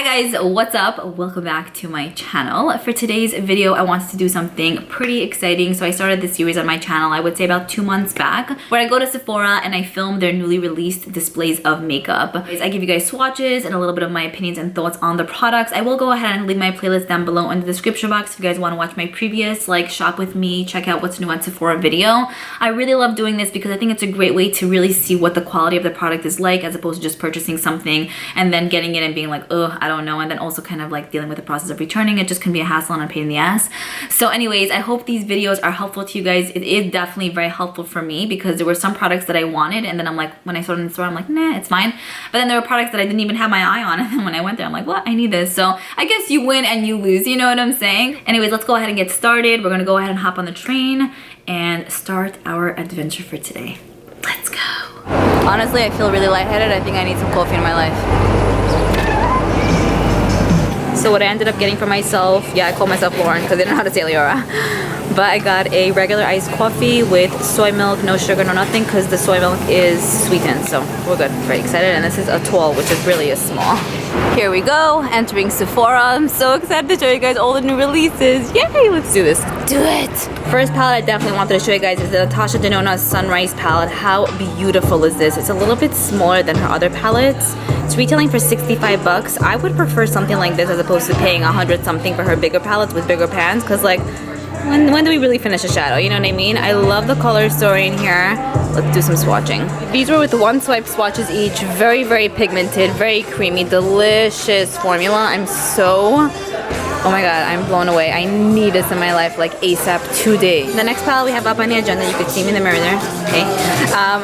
Hi guys, what's up? Welcome back to my channel. For today's video, I wanted to do something pretty exciting. So I started this series on my channel, I would say about 2 months back, where I go to Sephora and I film their newly released displays of makeup. I give you guys swatches and a little bit of my opinions and thoughts on the products. I will go ahead and leave my playlist down below in the description box if you guys want to watch my previous shop with me, check out what's new at Sephora video. I really love doing this because I think it's a great way to really see what the quality of the product is like, as opposed to just purchasing something and then getting it and being like, ugh, I don't know, and then also kind of like dealing with the process of returning it. Just can be a hassle and a pain in the ass. So anyways, I hope these videos are helpful to you guys. It is definitely very helpful for me because there were some products that I wanted, and then I'm like, when I saw it in the store, I'm like, nah, it's fine. But then there were products that I didn't even have my eye on, and then when I went there, I'm like, what? I need this. So I guess you win and you lose, you know what I'm saying? Anyways, let's go ahead and get started. We're gonna go ahead and hop on the train and start our adventure for today. Let's go. Honestly, I feel really lightheaded. I think I need some coffee in my life. So what I ended up getting for myself, yeah, I call myself Lauren because I didn't know how to say Liora. But I got a regular iced coffee with soy milk, no sugar, no nothing, because the soy milk is sweetened. So we're good, very excited. And this is a tall, which is really a small. Here we go, entering Sephora. I'm so excited to show you guys all the new releases. Yay, let's do this. Do it. First palette I definitely wanted to show you guys is the Natasha denona Sunrise palette. How beautiful is this? It's a little bit smaller than her other palettes. It's retailing for 65 bucks. I would prefer something like this as opposed to paying 100 something for her bigger palettes with bigger pans, because like, when do we really finish a shadow? You know what I mean? I love the color story in here. Let's do some swatching. These were with one swipe swatches each. Very, very pigmented, very creamy, delicious formula. I'm so... oh my god, I'm blown away. I need this in my life like ASAP today. The next palette we have up on the agenda, you can see me in the mirror there. Okay.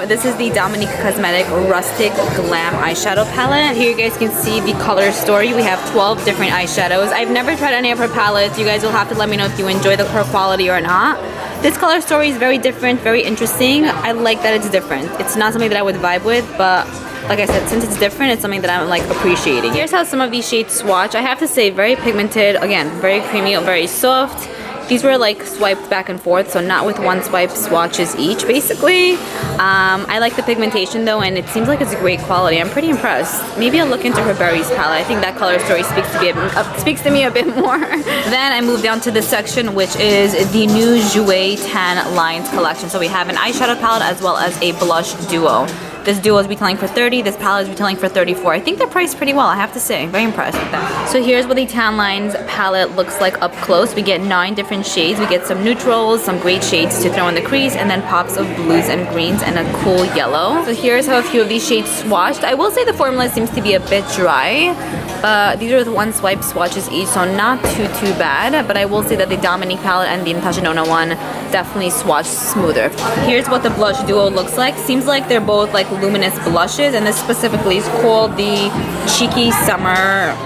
This is the Dominique Cosmetic Rustic Glam Eyeshadow Palette. Here you guys can see the color story. We have 12 different eyeshadows. I've never tried any of her palettes. You guys will have to let me know if you enjoy her quality or not. This color story is very different, very interesting. I like that it's different. It's not something that I would vibe with, but like I said, since it's different, it's something that I'm like appreciating. Here's how some of these shades swatch. I have to say, very pigmented, again, very creamy, very soft. These were like swiped back and forth, so not with one swipe swatches each, basically. I like the pigmentation though, and it seems like it's great quality. I'm pretty impressed. Maybe I'll look into her berries palette. I think that color story speaks to me a bit more. Then I moved down to this section, which is the new Jouer Tan Lines collection. So we have an eyeshadow palette as well as a blush duo. This duo is retailing for 30, this palette is retailing for 34. I think they're priced pretty well, I have to say. Very impressed with that. So here's what the Tan Lines palette looks like up close. We get 9 different shades. We get some neutrals, some great shades to throw in the crease, and then pops of blues and greens and a cool yellow. So here's how a few of these shades swatched. I will say the formula seems to be a bit dry. These are with one swipe swatches each, so not too bad. But I will say that the Dominique palette and the Natasha denona one definitely swatched smoother. Here's what the blush duo looks like. Seems like they're both like luminous blushes, and this specifically is called the Cheeky Summer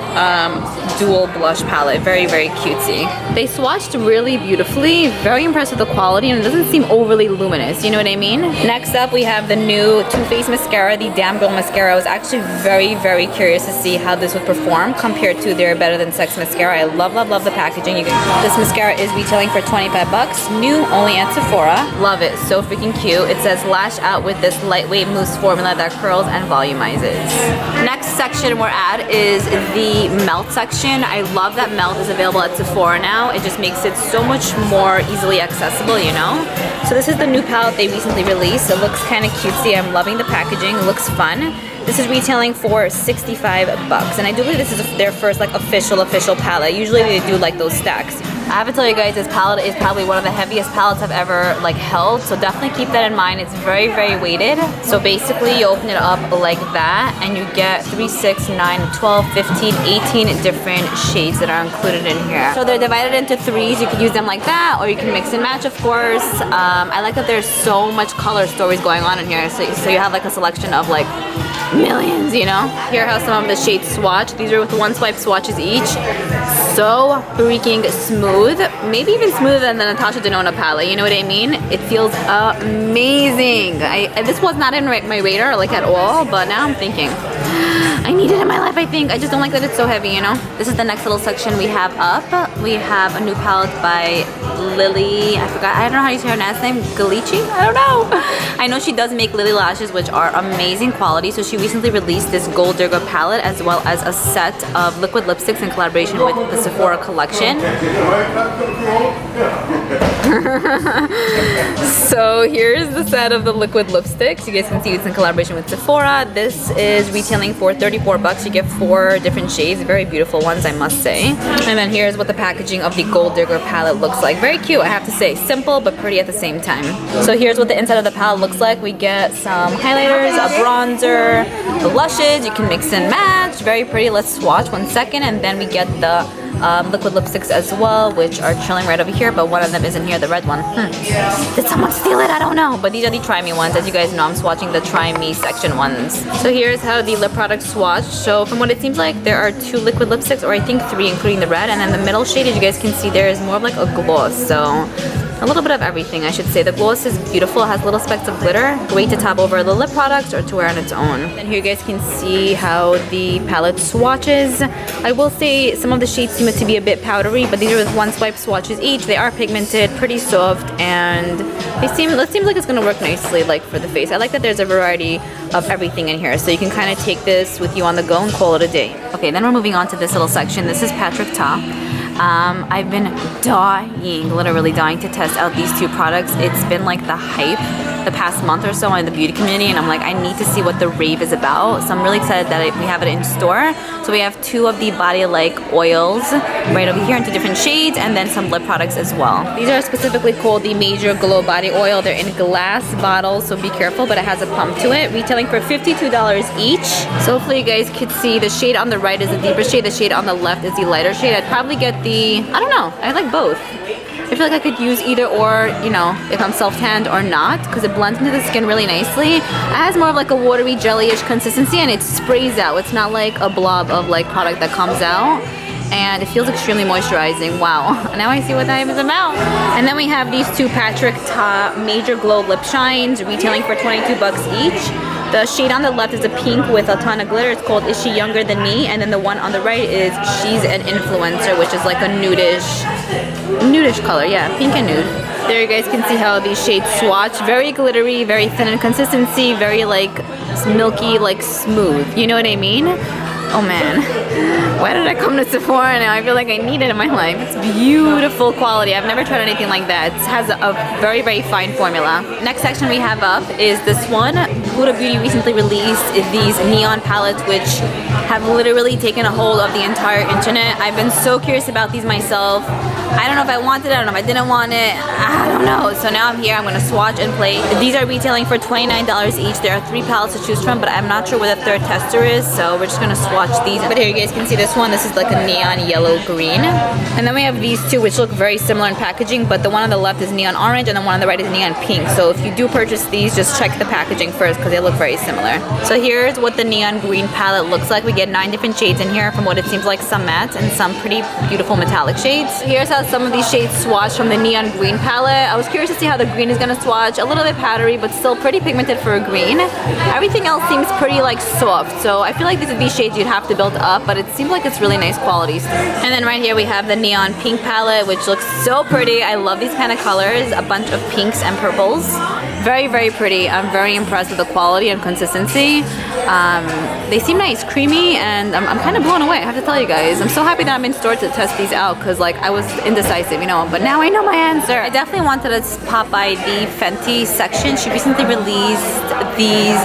Dual Blush Palette. Very, very cutesy. They swatched really beautifully. Very impressed with the quality, and it doesn't seem overly luminous, you know what I mean? Next up, we have the new Too Faced mascara, the Damn Girl mascara. I was actually very, very curious to see how this would perform compared to their Better Than Sex mascara. I love the packaging. This mascara is retailing for 25 bucks. New only at Sephora. Love it. So freaking cute. It says lash out with this lightweight mousse formula that curls and volumizes. Next section we're at is the melt section. I love that melt is available at Sephora now. It just makes it so much more easily accessible, you know? So this is the new palette they recently released. It looks kind of cutesy. I'm loving the packaging. It looks fun. This is retailing for 65 bucks, and I do believe this is their first like official palette. Usually they do like those stacks. I have to tell you guys, this palette is probably one of the heaviest palettes I've ever like held, so definitely keep that in mind. It's very, very weighted. So basically you open it up like that and you get 3, 6, 9, 12, 15, 18 different shades that are included in here. So they're divided into threes. You can use them like that, or you can mix and match, of course. I like that there's so much color stories going on in here, so you have like a selection of like millions, you know? Here are how some of the shades swatch. These are with one swipe swatches each. So freaking smooth. Maybe even smoother than the Natasha denona palette, you know what I mean? It feels amazing. This was not in my radar like at all, but now I'm thinking I need it in my life, I think. I just don't like that it's so heavy, you know? This is the next little section we have up. We have a new palette by Lily, I forgot, I don't know how you say her last name, Galici? I don't know. I know she does make Lily lashes, which are amazing quality. So she recently released this Gold Digger palette as well as a set of liquid lipsticks in collaboration with the Sephora collection. So here's the set of the liquid lipsticks. You guys can see it's in collaboration with Sephora. This is retailing for 34 bucks. You get 4 different shades, very beautiful ones, I must say. And then here's what the packaging of the Gold Digger palette looks like. Very cute, I have to say. Simple but pretty at the same time. So here's what the inside of the palette looks like. We get some highlighters, a bronzer, blushes. You can mix and match. Very pretty. Let's swatch 1 second, and then we get the liquid lipsticks as well, which are chilling right over here, but one of them isn't here, the red one. Did someone steal it? I don't know. But these are the Try Me ones. As you guys know, I'm swatching the Try Me section ones. So here's how the lip products swatch. So from what it seems like, there are 2 liquid lipsticks, or I think 3, including the red, and then the middle shade, as you guys can see, there is more of like a gloss. So a little bit of everything, I should say. The gloss is beautiful, it has little specks of glitter. Great to top over the lip products or to wear on its own. And here you guys can see how the palette swatches. I will say some of the shades seem to be a bit powdery, but these are with 1 swipe swatches each. They are pigmented, pretty soft, and it seems like it's gonna work nicely like for the face. I like that there's a variety of everything in here, so you can kind of take this with you on the go and call it a day. Okay, then we're moving on to this little section. This is Patrick Ta. I've been literally dying to test out these 2 products. It's been like the hype the past month or so in the beauty community, and I'm like, I need to see what the rave is about. So I'm really excited that we have it in store. So we have 2 of the Body Like oils right over here in 2 different shades, and then some lip products as well. These are specifically called the Major Glow Body Oil. They're in glass bottles, so be careful, but it has a pump to it. Retailing for $52 each. So hopefully you guys could see the shade on the right is the deeper shade, the shade on the left is the lighter shade. I'd probably get the, I don't know, I like both. I feel like I could use either or, you know, if I'm self-tanned or not, because it blends into the skin really nicely. It has more of like a watery, jelly-ish consistency, and it sprays out. It's not like a blob of like product that comes out. And it feels extremely moisturizing. Wow. Now I see what that is about. And then we have these 2 Patrick Ta Major Glow Lip Shines, retailing for 22 bucks each. The shade on the left is a pink with a ton of glitter. It's called Is She Younger Than Me? And then the one on the right is She's an Influencer, which is like a nudish color. Yeah, pink and nude. There you guys can see how these shades swatch. Very glittery, very thin in consistency, very like milky, like smooth. You know what I mean? Oh man, why did I come to Sephora now? I feel like I need it in my life. It's beautiful quality. I've never tried anything like that. It has a very, very fine formula. Next section we have up is this one. Huda Beauty recently released these neon palettes, which have literally taken a hold of the entire internet. I've been so curious about these myself. I don't know if I wanted it, I don't know if I didn't want it, I don't know. So now I'm here, I'm gonna swatch and play. These are retailing for $29 each. There are 3 palettes to choose from, but I'm not sure where the 3rd tester is, so we're just gonna swatch these. But here you guys can see this one. This is like a neon yellow green. And then we have these 2 which look very similar in packaging, but the one on the left is neon orange and the one on the right is neon pink. So if you do purchase these, just check the packaging first because they look very similar. So here's what the neon green palette looks like. We get 9 different shades in here, from what it seems like some matte and some pretty beautiful metallic shades. Here's how some of these shades swatch from the neon green palette. I was curious to see how the green is gonna swatch. A little bit powdery, but still pretty pigmented for a green. Everything else seems pretty like soft. So I feel like these shades you'd have to build up, but it seems like it's really nice quality. And then right here we have the neon pink palette, which looks so pretty. I love these kind of colors. A bunch of pinks and purples. Very, very pretty. I'm very impressed with the quality and consistency. They seem nice, creamy, and I'm kind of blown away, I have to tell you guys. I'm so happy that I'm in store to test these out, because like I was indecisive, you know, but now I know my answer. I definitely wanted to pop by the Fenty section. She recently released these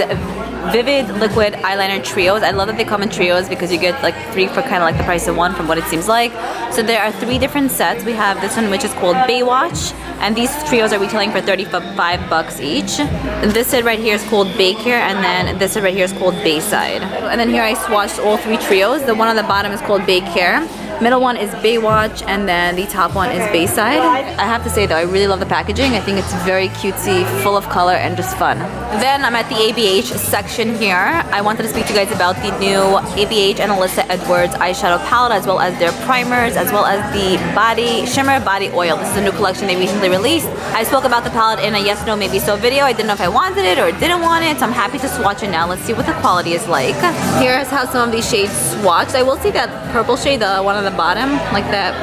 vivid liquid eyeliner trios. I love that they come in trios because you get like 3 for kind of like the price of 1 from what it seems like. So there are 3 different sets. We have this one which is called Baywatch, and these trios are retailing for 35 bucks each. And this set right here is called Baycare, and then this set right here is called Bayside. And then here I swatched all 3 trios. The one on the bottom is called Baycare. Middle one is Baywatch, and then the top one is Bayside. I have to say though, I really love the packaging. I think it's very cutesy, full of color, and just fun. Then I'm at the ABH section here. I wanted to speak to you guys about the new ABH and Alyssa Edwards eyeshadow palette, as well as their primers, as well as the Shimmer Body Oil. This is a new collection they recently released. I spoke about the palette in a yes, no, maybe so video. I didn't know if I wanted it or didn't want it, so I'm happy to swatch it now. Let's see what the quality is like. Here's how some of these shades swatch. I will see that purple shade, the one on the bottom, like that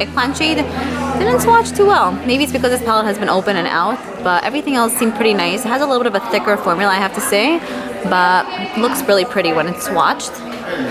eggplant shade, Didn't swatch too well. Maybe it's because this palette has been open and out, but everything else seemed pretty nice. It has a little bit of a thicker formula, I have to say, but looks really pretty when it's swatched.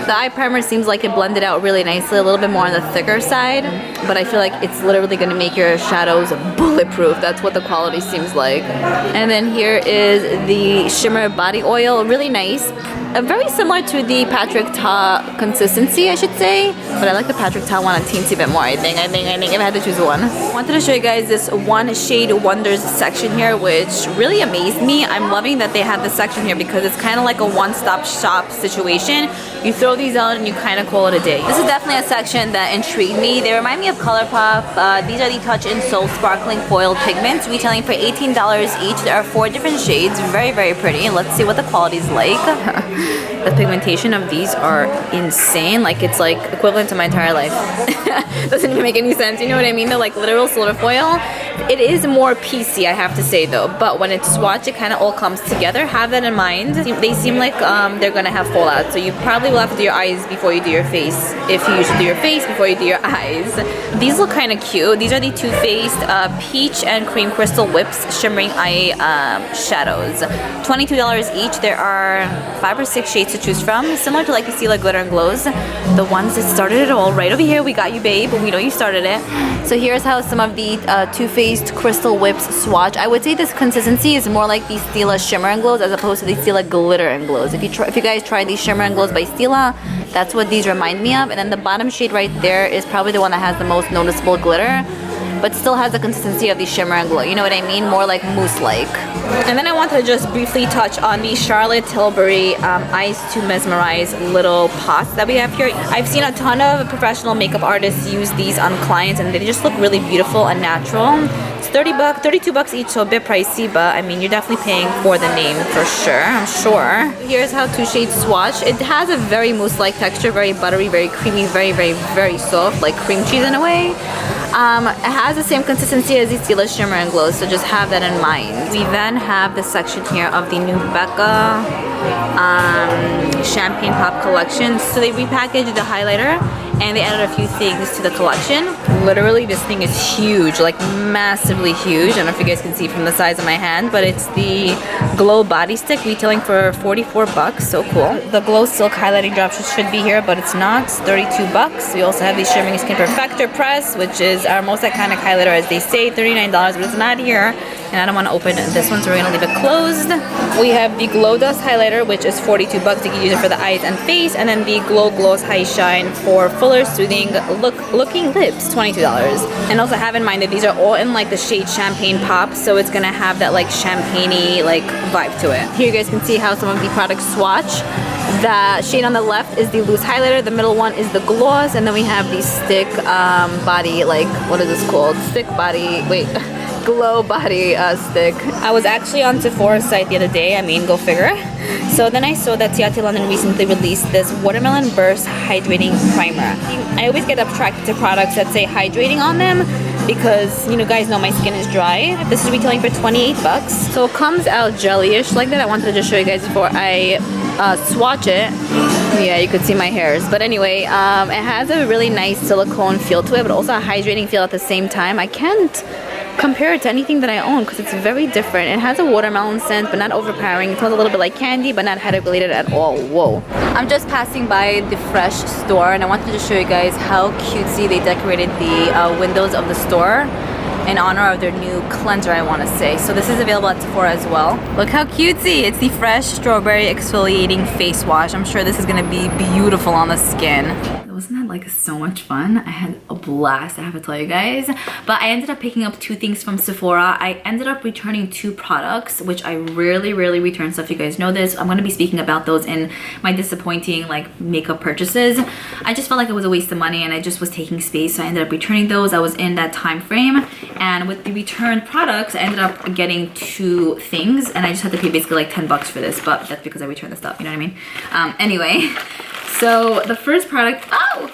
The eye primer seems like it blended out really nicely, a little bit more on the thicker side, but I feel like it's literally going to make your shadows bulletproof. That's what the quality seems like. And then here is the shimmer body oil, really nice. Very similar to the Patrick Ta consistency, I should say, but I like the Patrick Ta one a teensy bit more, I think if I had to choose one. I wanted to show you guys this One Shade Wonders section here, which really amazed me. I'm loving that they have this section here because it's kind of like a one-stop shop situation. You throw these out and you kind of call it a day. This is definitely a section that intrigued me. They remind me of ColourPop. These are the Touch in Soul Sparkling Foiled Pigments, retailing for $18 each. There are 4 different shades, very, very pretty. Let's see what the quality is like. The pigmentation of these are insane. Like, it's like equivalent to my entire life. Doesn't even make any sense, you know what I mean? They're like literal silver foil. It is more piecey, I have to say though, but when it's swatched, it kind of all comes together. Have that in mind. They seem like they're gonna have fallout, so you probably will have to do your eyes before you do your face, if you usually do your face before you do your eyes. These look kind of cute. These are the Too Faced Peach and Cream Crystal Whips Shimmering Eye Shadows. $22 each. There are 5 or 6 shades to choose from, similar to like you see like Glitter and Glows. The ones that started it all, right over here. We got you, babe. We know you started it. So here's how some of the Too Faced Crystal Whips swatch. I would say this consistency is more like the Stila Shimmer and Glows as opposed to the Stila Glitter and Glows. If you guys try these Shimmer and Glows by Stila, that's what these remind me of. And then the bottom shade right there is probably the one that has the most noticeable glitter, but still has the consistency of the Shimmer and Glow. You know what I mean? More like mousse-like. And then I wanted to just briefly touch on the Charlotte Tilbury Eyes to Mesmerize little pots that we have here. I've seen a ton of professional makeup artists use these on clients, and they just look really beautiful and natural. It's 32 bucks each, so a bit pricey, but I mean, you're definitely paying for the name for sure, I'm sure. Here's how 2 shades swatch. It has a very mousse-like texture, very buttery, very creamy, very, very, very soft, like cream cheese in a way. It has the same consistency as the Stila Shimmer and Glow, so just have that in mind. We then have the section here of the new Becca Champagne Pop collection. So they repackaged the highlighter and they added a few things to the collection. Literally, this thing is huge, like massively huge. I don't know if you guys can see from the size of my hand, but it's the Glow Body Stick, retailing for 44 bucks. So cool. The Glow Silk Highlighting Drops should be here, but it's not. It's 32 bucks. We also have the Shimmering Skin Perfector Press, which is our most iconic highlighter, as they say, $39, but it's not here. And I don't want to open this one, so we're going to leave it closed. We have the Glow Dust Highlighter, which is 42 bucks. You can use it for the eyes and face. And then the Glow Gloss High Shine for fuller, soothing looking lips, $22. And also have in mind that these are all in like the shade Champagne Pop, so it's going to have that like champagne-y like vibe to it. Here you guys can see how some of the products swatch. The shade on the left is the loose highlighter, the middle one is the gloss, and then we have the stick body, like, what is this called? Stick body, wait. Glow body stick. I was actually on Sephora's site the other day, I mean, go figure. So then I saw that Ciate London recently released this Watermelon Burst Hydrating Primer. I always get attracted to products that say hydrating on them because, you know, guys know my skin is dry. This is retailing for 28 bucks. So it comes out jelly-ish like that. I wanted to just show you guys before I swatch it. Yeah, you could see my hairs. But anyway, it has a really nice silicone feel to it, but also a hydrating feel at the same time. I can't compare it to anything that I own because it's very different. It has a watermelon scent, but not overpowering. It smells a little bit like candy, but not headache related at all. Whoa. I'm just passing by the Fresh store, and I wanted to show you guys how cutesy they decorated the windows of the store in honor of their new cleanser, I want to say. So this is available at Sephora as well. Look how cutesy. It's the Fresh Strawberry Exfoliating Face Wash. I'm sure this is going to be beautiful on the skin. Wasn't that like so much fun? I had a blast, I have to tell you guys. But I ended up picking up 2 things from Sephora. I ended up returning 2 products, which I rarely return stuff. You guys know this. I'm going to be speaking about those in my disappointing like makeup purchases. I just felt like it was a waste of money and I just was taking space, so I ended up returning those. I was in that time frame, and with the returned products I ended up getting 2 things, and I just had to pay basically like 10 bucks for this, but that's because I returned the stuff, you know what I mean? Anyway, so the first product, oh!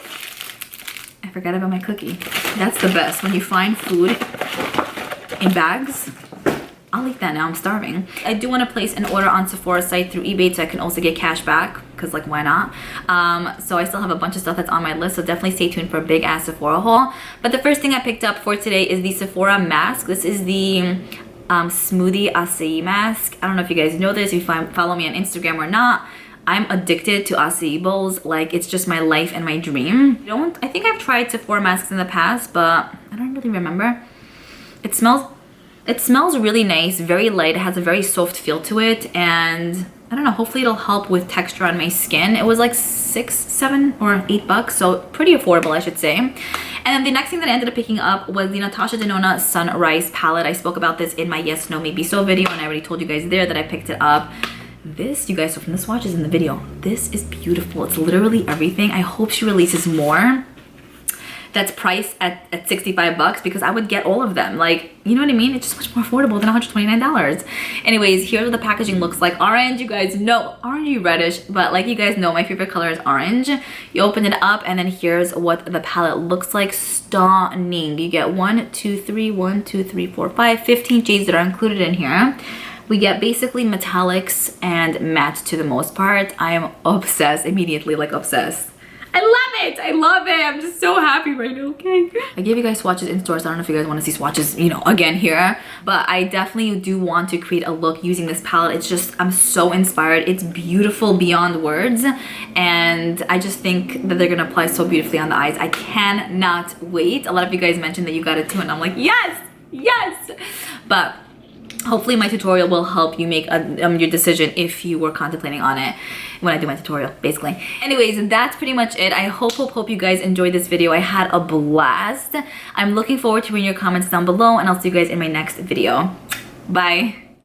I forgot about my cookie. That's the best, when you find food in bags I'll eat that now, I'm starving. I do want to place an order on Sephora site through eBay so I can also get cash back, because like why not? So I still have a bunch of stuff that's on my list, so definitely stay tuned for a big ass Sephora haul. But the first thing I picked up for today is the Sephora mask. This is the smoothie acai mask. I don't know if you guys know this, if you follow me on Instagram or not. I'm addicted to acai bowls. Like, it's just my life and my dream. I think I've tried Sephora masks in the past, but I don't really remember. It smells really nice, very light. It has a very soft feel to it, and I don't know, hopefully it'll help with texture on my skin. It was like $6, $7, or $8, so pretty affordable, I should say. And then the next thing that I ended up picking up was the Natasha Denona Sunrise palette. I spoke about this in my Yes, No, Maybe So video, and I already told you guys there that I picked it up. This, you guys, so from the swatches in the video, this is beautiful. It's literally everything. I hope she releases more that's priced at $65, because I would get all of them. Like, you know what I mean? It's just much more affordable than $129. Anyways, here's what the packaging looks like. Orange, you guys know, orangey reddish, but like you guys know, my favorite color is orange. You open it up, and then here's what the palette looks like. Stunning. You get 1, 2, 3, 1, 2, 3, 4, 5, 15 shades that are included in here. We get basically metallics and matte to the most part. I am obsessed, immediately, like obsessed. I love it! I love it! I'm just so happy right now, okay? I gave you guys swatches in stores, so I don't know if you guys want to see swatches, you know, again here. But I definitely do want to create a look using this palette. It's just, I'm so inspired. It's beautiful beyond words. And I just think that they're gonna apply so beautifully on the eyes. I cannot wait. A lot of you guys mentioned that you got it too, and I'm like, yes! Yes! But hopefully my tutorial will help you make your decision if you were contemplating on it when I do my tutorial, basically. Anyways, that's pretty much it. I hope you guys enjoyed this video. I had a blast. I'm looking forward to reading your comments down below, and I'll see you guys in my next video. Bye.